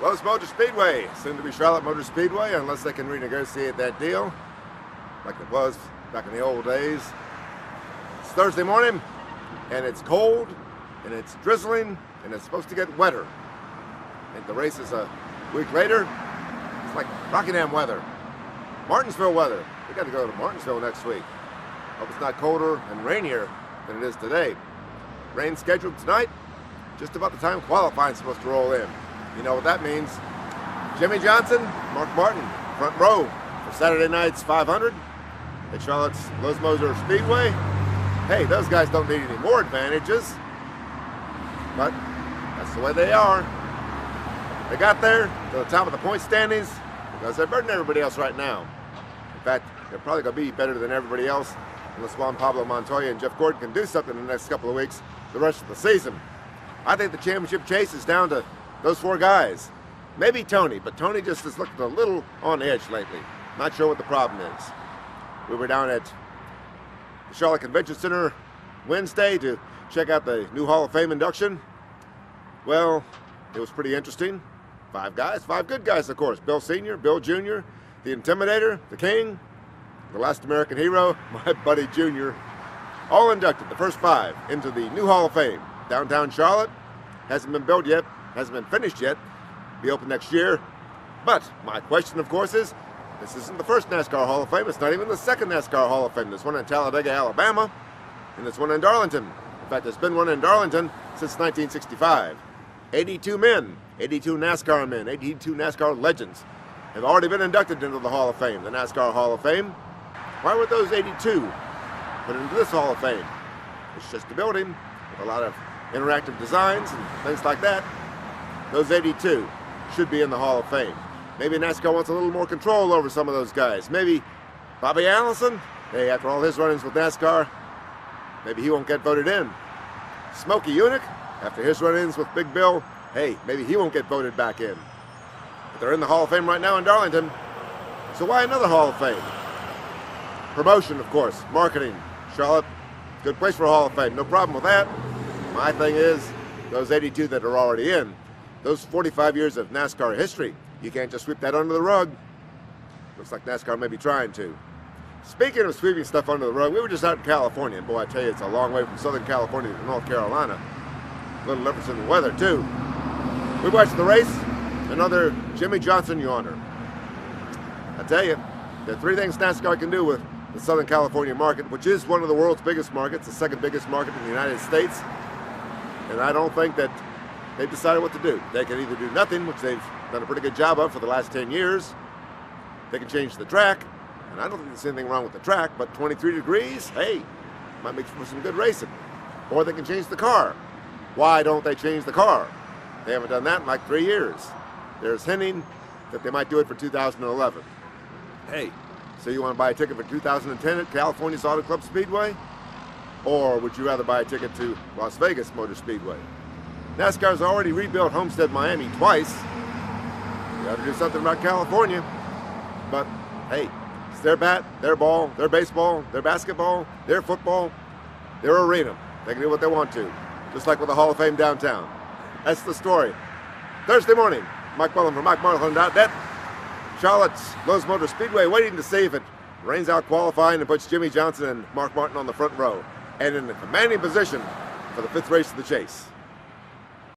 Lowe's Motor Speedway, soon to be Charlotte Motor Speedway, unless they can renegotiate that deal like it was back in the old days. It's Thursday morning, and it's cold, and it's drizzling, and it's supposed to get wetter. And the race is a week later. It's like Rockingham weather, Martinsville weather. We got to go to Martinsville next week. Hope it's not colder and rainier than it is today. Rain scheduled tonight, just about the time qualifying's supposed to roll in. You know what that means. Jimmie Johnson, Mark Martin, front row for Saturday night's 500 at Charlotte's Lowe's Motor Speedway. Hey, those guys don't need any more advantages, but that's the way they are. They got there to the top of the point standings because they're better than everybody else right now. In fact, they're probably going to be better than everybody else unless Juan Pablo Montoya and Jeff Gordon can do something in the next couple of weeks, the rest of the season. I think the championship chase is down to those four guys. Maybe Tony, but Tony just has looked a little on edge lately. Not sure what the problem is. We were down at the Charlotte Convention Center Wednesday to check out the new Hall of Fame induction. Well, it was pretty interesting. Five guys, five good guys, of course. Bill Sr., Bill Jr., the Intimidator, the King, the last American hero, my buddy Jr., all inducted, the first five, into the new Hall of Fame. Downtown Charlotte hasn't been built yet, hasn't been finished yet, be open next year. But my question, of course, is this isn't the first NASCAR Hall of Fame. It's not even the second NASCAR Hall of Fame. There's one in Talladega, Alabama, and there's one in Darlington. In fact, there's been one in Darlington since 1965. 82 men, 82 NASCAR men, 82 NASCAR legends have already been inducted into the Hall of Fame, the NASCAR Hall of Fame. Why were those 82 put into this Hall of Fame? It's just a building with a lot of interactive designs and things like that. Those 82 should be in the Hall of Fame. Maybe NASCAR wants a little more control over some of those guys. Maybe Bobby Allison, hey, after all his run-ins with NASCAR, maybe he won't get voted in. Smokey Yunick, after his run-ins with Big Bill, hey, maybe he won't get voted back in. But they're in the Hall of Fame right now in Darlington, so why another Hall of Fame? Promotion, of course, marketing. Charlotte, good place for a Hall of Fame, no problem with that. My thing is, those 82 that are already in, those 45 years of NASCAR history, you can't just sweep that under the rug. Looks like NASCAR may be trying to. Speaking of sweeping stuff under the rug, we were just out in California, and boy, I tell you, it's a long way from Southern California to North Carolina. A little difference in the weather, too. We watched the race, another Jimmie Johnson yawner. I tell you, there are three things NASCAR can do with the Southern California market, which is one of the world's biggest markets, the second biggest market in the United States. And I don't think that they've decided what to do. They can either do nothing, which they've done a pretty good job of for the last 10 years. They can change the track, and I don't think there's anything wrong with the track, but 23 degrees, hey, might make for some good racing. Or they can change the car. Why don't they change the car? They haven't done that in like 3 years. There's hinting that they might do it for 2011. Hey, so you want to buy a ticket for 2010 at California's Auto Club Speedway? Or would you rather buy a ticket to Las Vegas Motor Speedway? NASCAR's already rebuilt Homestead, Miami twice. You got to do something about California. But hey, it's their bat, their ball, their baseball, their basketball, their football, their arena. They can do what they want to, just like with the Hall of Fame downtown. That's the story. Thursday morning, Mike Mulhern from MikeMulhern'sNASCAR. Charlotte's Lowe's Motor Speedway waiting to see if it rains out qualifying and puts Jimmie Johnson and Mark Martin on the front row and in a commanding position for the fifth race of the chase.